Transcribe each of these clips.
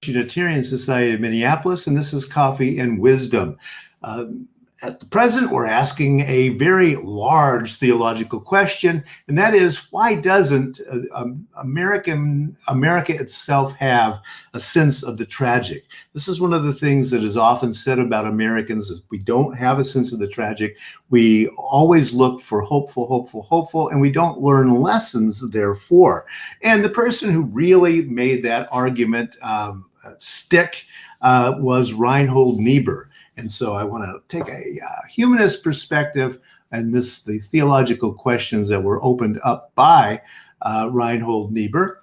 Unitarian Society of Minneapolis, and this is Coffee and Wisdom. At the present, we're asking a very large theological question, and that is, why doesn't America itself have a sense of the tragic? This is one of the things that is often said about Americans, is we don't have a sense of the tragic. We always look for hopeful, and we don't learn lessons, therefore. And the person who really made that argument stick was Reinhold Niebuhr. And so I want to take a humanist perspective, and the theological questions that were opened up by Reinhold Niebuhr.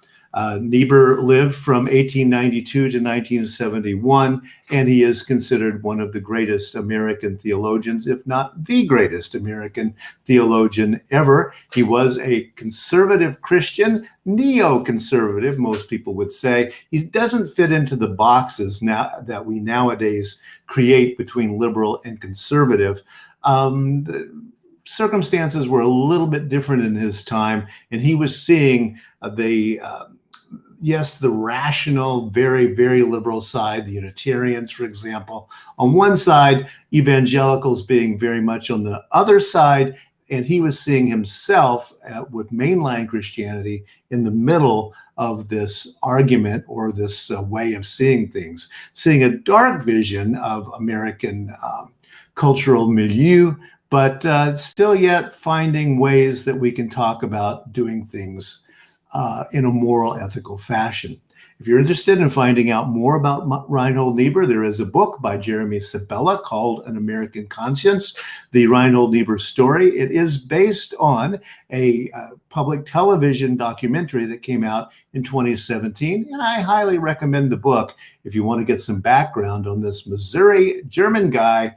Niebuhr lived from 1892 to 1971, and he is considered one of the greatest American theologians, if not the greatest American theologian ever. He was a conservative Christian, neoconservative, most people would say. He doesn't fit into the boxes now that we nowadays create between liberal and conservative. The circumstances were a little bit different in his time, and he was seeing the rational, very, very liberal side, the Unitarians, for example, on one side, evangelicals being very much on the other side, and he was seeing himself with mainline Christianity in the middle of this argument, or this way of seeing things, seeing a dark vision of American cultural milieu, but still yet finding ways that we can talk about doing things in a moral, ethical fashion. If you're interested in finding out more about Reinhold Niebuhr, there is a book by Jeremy Sabella called An American Conscience, the Reinhold Niebuhr story. It is based on a public television documentary that came out in 2017, and I highly recommend the book if you want to get some background on this Missouri German guy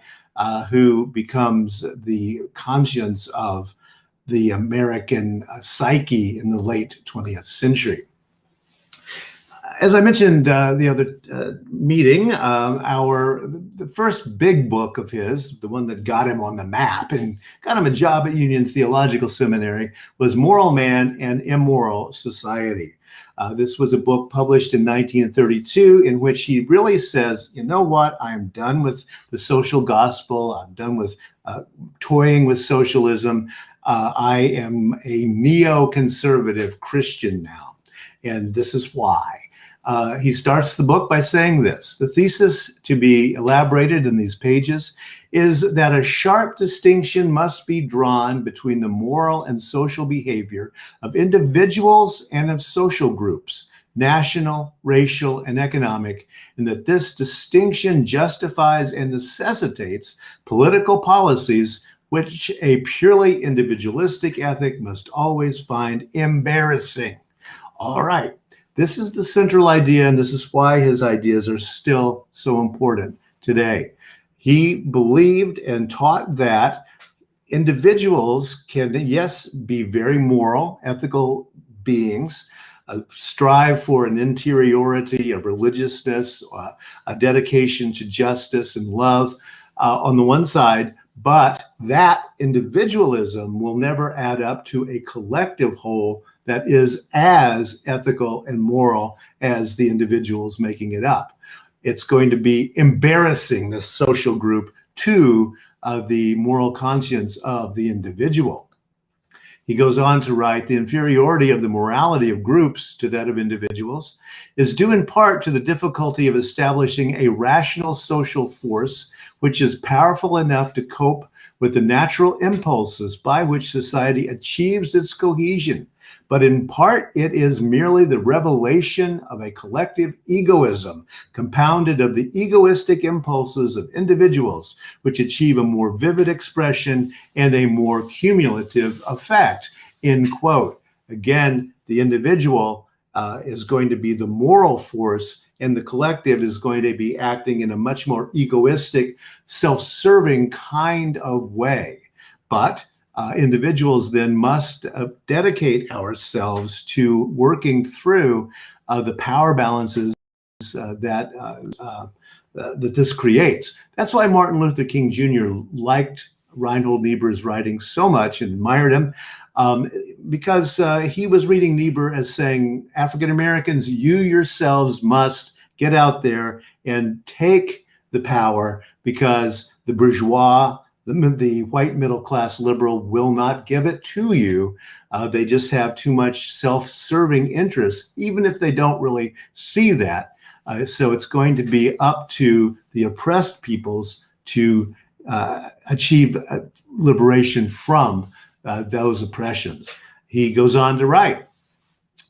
who becomes the conscience of the American psyche in the late 20th century. As I mentioned the other meeting, the first big book of his, the one that got him on the map and got him a job at Union Theological Seminary, was Moral Man and Immoral Society. This was a book published in 1932 in which he really says, you know what, I'm done with the social gospel. I'm done with toying with socialism. I am a neoconservative Christian now, and this is why. He starts the book by saying this: the thesis to be elaborated in these pages is that a sharp distinction must be drawn between the moral and social behavior of individuals and of social groups, national, racial, and economic, and that this distinction justifies and necessitates political policies which a purely individualistic ethic must always find embarrassing. All right, this is the central idea, and this is why his ideas are still so important today. He believed and taught that individuals can, yes, be very moral, ethical beings, strive for an interiority, a religiousness, a dedication to justice and love on the one side, but that individualism will never add up to a collective whole that is as ethical and moral as the individuals making it up. It's going to be embarrassing, this social group, to the moral conscience of the individual. He goes on to write, the inferiority of the morality of groups to that of individuals is due in part to the difficulty of establishing a rational social force which is powerful enough to cope with the natural impulses by which society achieves its cohesion. But in part, it is merely the revelation of a collective egoism, compounded of the egoistic impulses of individuals, which achieve a more vivid expression and a more cumulative effect, end quote. Again, the individual is going to be the moral force, and the collective is going to be acting in a much more egoistic, self-serving kind of way. But individuals then must dedicate ourselves to working through the power balances that this creates. That's why Martin Luther King Jr. liked Reinhold Niebuhr's writing so much and admired him, because he was reading Niebuhr as saying, African Americans, you yourselves must get out there and take the power, because the bourgeois, the white middle class liberal, will not give it to you. They just have too much self-serving interest, even if they don't really see that. So it's going to be up to the oppressed peoples to achieve liberation from those oppressions. He goes on to write,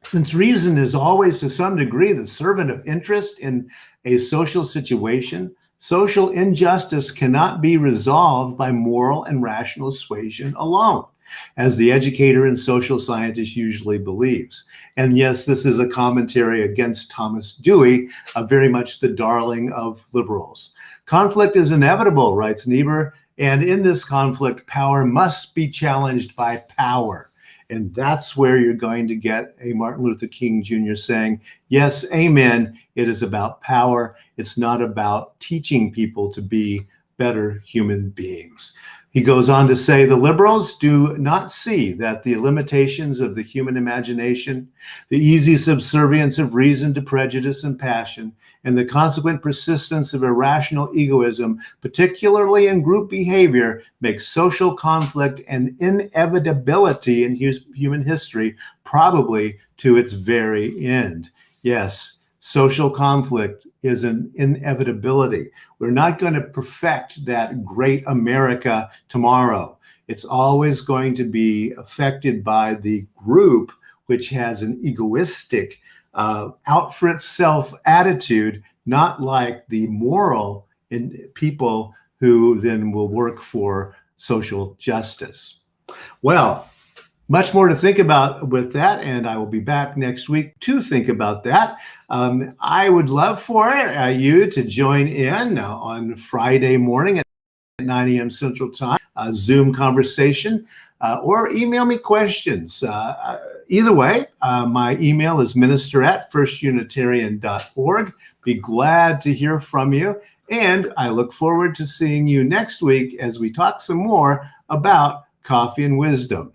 since reason is always to some degree the servant of interest in a social situation, social injustice cannot be resolved by moral and rational suasion alone, as the educator and social scientist usually believes. And yes, this is a commentary against Thomas Dewey, very much the darling of liberals. Conflict is inevitable, writes Niebuhr, and in this conflict, power must be challenged by power. And that's where you're going to get a Martin Luther King Jr. saying, yes, amen, it is about power. It's not about teaching people to be better human beings. He goes on to say, the liberals do not see that the limitations of the human imagination, the easy subservience of reason to prejudice and passion, and the consequent persistence of irrational egoism, particularly in group behavior, make social conflict an inevitability in human history, probably to its very end. Yes, social conflict is an inevitability. We're not going to perfect that great America tomorrow. It's always going to be affected by the group which has an egoistic, out for itself attitude, not like the moral people who then will work for social justice. Well, much more to think about with that, and I will be back next week to think about that. I would love for you to join in on Friday morning at 9 a.m. Central Time, a Zoom conversation, or email me questions. Either way, my email is minister@firstunitarian.org. Be glad to hear from you, and I look forward to seeing you next week as we talk some more about coffee and wisdom.